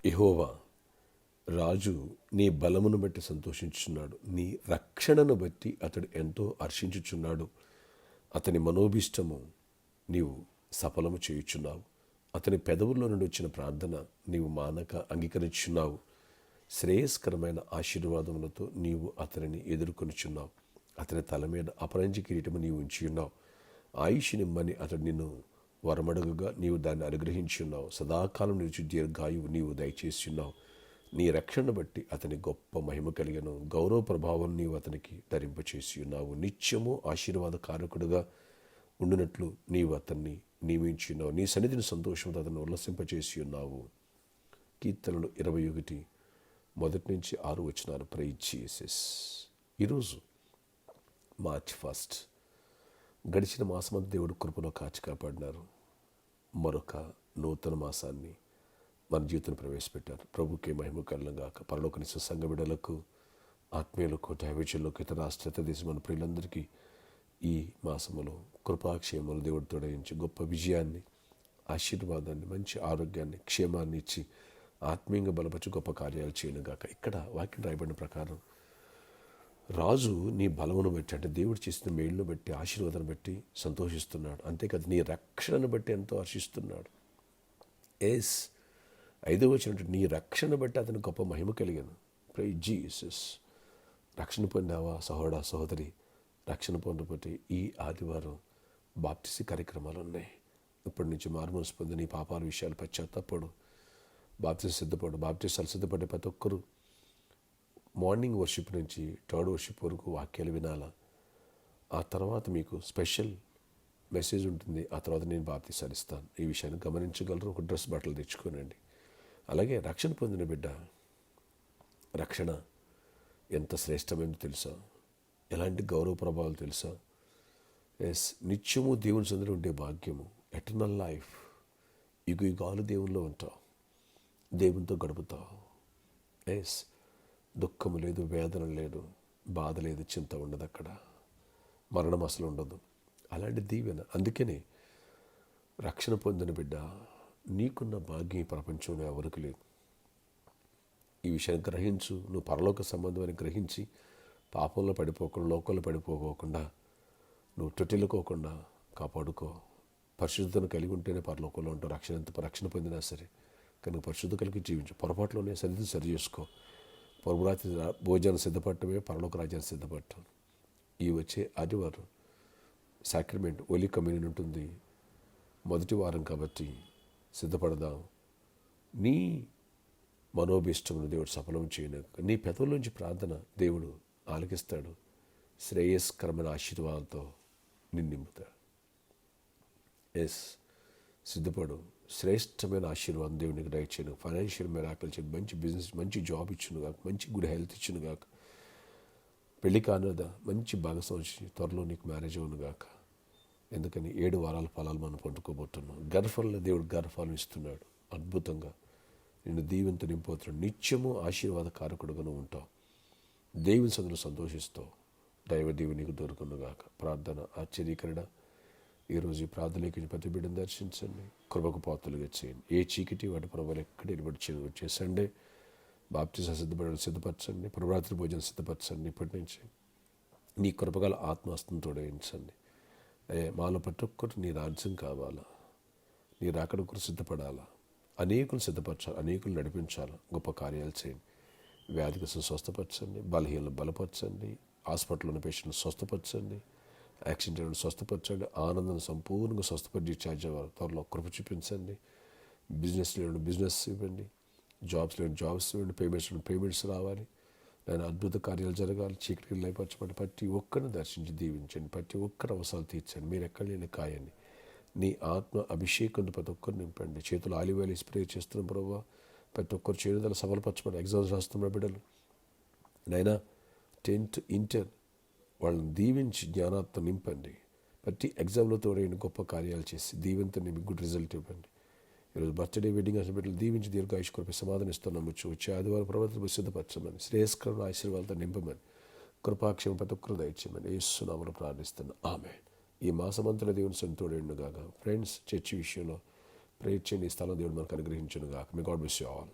యెహోవా రాజు నీ బలమును బట్టి సంతోషించుచున్నాడు, నీ రక్షణను బట్టి అతడు ఎంతో హర్షించుచున్నాడు. అతని మనోభీష్టము నీవు సఫలము చేయుచున్నావు. అతని పెదవుల్లో నుండి వచ్చిన ప్రార్థన నీవు మానక అంగీకరించుచున్నావు. శ్రేయస్కరమైన ఆశీర్వాదములతో నీవు అతనిని ఎదుర్కొనిచున్నావు. అతని తల మీద అపరంజి కిరీటము నీవు ఉంచియున్నావు. ఆయుష్ నిమ్మని అతడు నిన్ను వరమడుగుగా నీవు దాన్ని అనుగ్రహించి ఉన్నావు. సదాకాలం నిలిచి దీర్ఘాయువు నీవు దయచేసి ఉన్నావు. నీ రక్షణ బట్టి అతని గొప్ప మహిమ కలిగను. గౌరవ ప్రభావం నీవు అతనికి ధరింపచేసి ఉన్నావు. నిత్యము ఆశీర్వాద కారకుడుగా ఉండునట్లు నీవు అతన్ని నియమించి ఉన్నావు. నీ సన్నిధిని సంతోషంతో అతను ఉల్లసింపచేసి ఉన్నావు. కీర్తనలు 21 1-6 ప్రైజ్ జీసస్. ఈరోజు మార్చ్ 1. గడిచిన మాసమంతా దేవుడు కృపలో కాచి కాపాడినారు. మరొక నూతన మాసాన్ని మన జీవితంలో ప్రవేశపెట్టారు. ప్రభుకే మహిమ కలుగుగాక. పరలోక నిత్య సంఘ బిడ్డలకు, ఆత్మీయులకు, దైవజనులకు, ఇతర రాష్ట్ర దేశం మన ప్రియులందరికీ ఈ మాసములో కృపాక్షేమాలు దేవుడు తోడయించి గొప్ప విజయాన్ని, ఆశీర్వాదాన్ని, మంచి ఆరోగ్యాన్ని, క్షేమాన్ని ఇచ్చి ఆత్మీయంగా బలపరిచి గొప్ప కార్యాలు చేయనుగాక. ఇక్కడ వాక్యం రాయబడిన ప్రకారం రాజు నీ బలమును బట్టి, అంటే దేవుడు చేసిన మేలును బట్టి, ఆశీర్వాదాన్ని బట్టి సంతోషిస్తున్నాడు. అంతేకాదు నీ రక్షణను బట్టి ఎంతో హర్షిస్తున్నాడు. 5వ వచనం, నీ రక్షణ బట్టి అతను గొప్ప మహిమ కలిగాను. Praise Jesus. రక్షణ పొందావా సహోదరా సహోదరి? రక్షణ పొందబట్టి ఈ ఆదివారం బాప్టిసి కార్యక్రమాలు ఉన్నాయి. ఇప్పటి నుంచి మారుమనసు పొంది నీ పాపాల విషయాలు పశ్చాత్తాపడు. బాప్టిసి సిద్ధపడు. బాప్టిసాలు సిద్ధపడే ప్రతి ఒక్కరూ మార్నింగ్ వర్షిప్ నుంచి 3rd వర్షిప్ వరకు వాక్యాలు వినాలా. ఆ తర్వాత మీకు స్పెషల్ మెసేజ్ ఉంటుంది. ఆ తర్వాత నేను బాప్తిసాలు ఇస్తాను. ఈ విషయాన్ని గమనించగలరు. ఒక డ్రెస్ బట్టలు తెచ్చుకోనండి. అలాగే రక్షణ పొందిన బిడ్డ, రక్షణ ఎంత శ్రేష్టమైనదో తెలుసా? ఎలాంటి గౌరవ ప్రభావాలు తెలుసా? నిత్యము దేవుని సందులో ఉండే భాగ్యము, ఎటర్నల్ లైఫ్. యుగాలు దేవునిలో ఉంటావు, దేవునితో గడుపుతావు. దుఃఖము లేదు, వేదన లేదు, బాధ లేదు, చింత ఉండదు. అక్కడ మరణం అసలు ఉండదు. అలాంటి దీవెన. అందుకనే రక్షణ పొందిన బిడ్డ, నీకున్న భాగ్యం ఈ ప్రపంచంలో ఎవరికి లేదు. ఈ విషయాన్ని గ్రహించు. నువ్వు పరలోక సంబంధమని గ్రహించి పాపంలో పడిపోకుండా, లోకంలో పడిపోకుండా, నువ్వు తొట్టిల్లుకోకుండా కాపాడుకో. పరిశుద్ధతను కలిగి ఉంటేనే పరలోకంలో ఉంటావు. రక్షణ పొందినా సరే కానీ పరిశుద్ధ కలిగి జీవించు. పొరపాటులోనే సరిది సరి చేసుకో. ప్రభురాత్రి భోజనం సిద్ధపడటమే పరలోక రాజ్యాన్ని సిద్ధపడటం. ఈ వచ్చే ఆదివారం సాక్రమెంట్ హోలీ కమ్యూనియన్ ఉంటుంది. మొదటి వారం కాబట్టి సిద్ధపడదాం. నీ మనోభీష్టమును దేవుడు సఫలం చేయను. నీ పెదవుల్లోంచి ప్రార్థన దేవుడు ఆలకిస్తాడు. శ్రేయస్కరమైన ఆశీర్వాదంతో నిన్ను నింపుతాడు. సిద్ధపడు. శ్రేష్టమైన ఆశీర్వాదం దేవునికి దయచేయను. ఫైనాన్షియల్ మిరాకిల్ చేయను. మంచి బిజినెస్, మంచి జాబ్ ఇచ్చును గాక, మంచి గుడ్ హెల్త్ ఇచ్చును గాక. పెళ్లి కానుదా మంచి భాగస్వామి త్వరలో నీకు మ్యారేజ్ అవును గాక. ఎందుకని 7 వారాల ఫలాలు మనం పండుకోబోతున్నాం. గర్భంలో దేవుడు గర్భఫలం ఇస్తున్నాడు. అద్భుతంగా నిన్ను దీవెంతో నింపుతున్నాడు. నిత్యము ఆశీర్వాద కారకుడుగాను ఉంటావు. దేవుని సందులో సంతోషిస్తావు. దైవ దీవెన నీకు దొరుకును గాక. ప్రార్థన ఆశ్చర్యకరణ. ఈరోజు ఈ ప్రార్థనకి ప్రతి బిడ్డను దర్శించండి. కృపకు పాత్రలుగా చేయండి. ఏ చీకటి వాటి ప్రభావాలు ఎక్కడ నిలబడి వచ్చేసండి. బాప్తిజం సిద్ధపరచండి. ప్రభురాత్రి భోజనం సిద్ధపరచండి. ఇప్పటి నుంచి నీ కృపగల ఆత్మహస్తం తోడయించండి. మాలో ప్రతి ఒక్కరు నీ రాజ్యం కావాలా, నీ రాకడ కొరకు సిద్ధపడాలా, అనేకులు సిద్ధపరచాలి, అనేకులు నడిపించాలి, గొప్ప కార్యాలు చేయండి. వ్యాధిగ్రస్తులను స్వస్థపరచండి, బలహీనలను బలపరచండి, హాస్పిటల్లో ఉన్న పేషెంట్లను స్వస్థపరచండి, యాక్సిడెంట్ స్వస్థపరచండి, ఆనందం సంపూర్ణంగా స్వస్థపరిచి ఛార్జ్ అవ్వాలి. త్వరలో కృప చూపించండి. బిజినెస్ లేని బిజినెస్ ఇవ్వండి, జాబ్స్ లేని జాబ్స్ ఇవ్వండి, పేమెంట్స్ రావాలి. నేను అద్భుత కార్యాలు జరగాలి. చీకటికి లేపరచబడి ప్రతి ఒక్కరిని దర్శించి దీవించండి. ప్రతి ఒక్కరి అవసరాలు తీర్చండి. మీరు ఎక్కడ లేని కాయండి. నీ ఆత్మ అభిషేకంతో ప్రతి ఒక్కరు నింపండి. చేతులు ఆలివేలు స్ప్రే చేస్తున్న ప్రభావ ప్రతి ఒక్కరు చేరుదల సఫలపరచబడి ఎగ్జామ్స్ రాస్తున్న బిడ్డలు నైనా 10th ఇంటర్ వాళ్ళని దీవించి జ్ఞానాత్మ నింపండి. ప్రతి ఎగ్జామ్లో తోడైన గొప్ప కార్యాలు చేసి దీవెంతో నింపి గుడ్ రిజల్ట్ ఇవ్వండి. ఈరోజు బర్త్డే వెడ్డింగ్ హాస్పిటల్ దీవించి దీర్ఘాయుష్ కొరకు సమాధానం ఇస్తున్నాము. వచ్చే ఆదివారం ప్రవర్తన సిద్ధపరచమని, శ్రేయస్కరణ ఆశీర్వాదాలతో నింపమని, కృపాక్షేమ ప్రతి ఒక్కరు దయచేయమని యేసు నామములో ప్రార్థిస్తున్నా. ఆమేన్. ఈ మాసమంతలో దేవుని సంతోడేండుగాక. ఫ్రెండ్స్, చర్చి విషయంలో ప్రేయర్ చేయండి. ఈ స్థలం దేవుడు మనకు అనుగ్రహించును గాక. May God bless you all.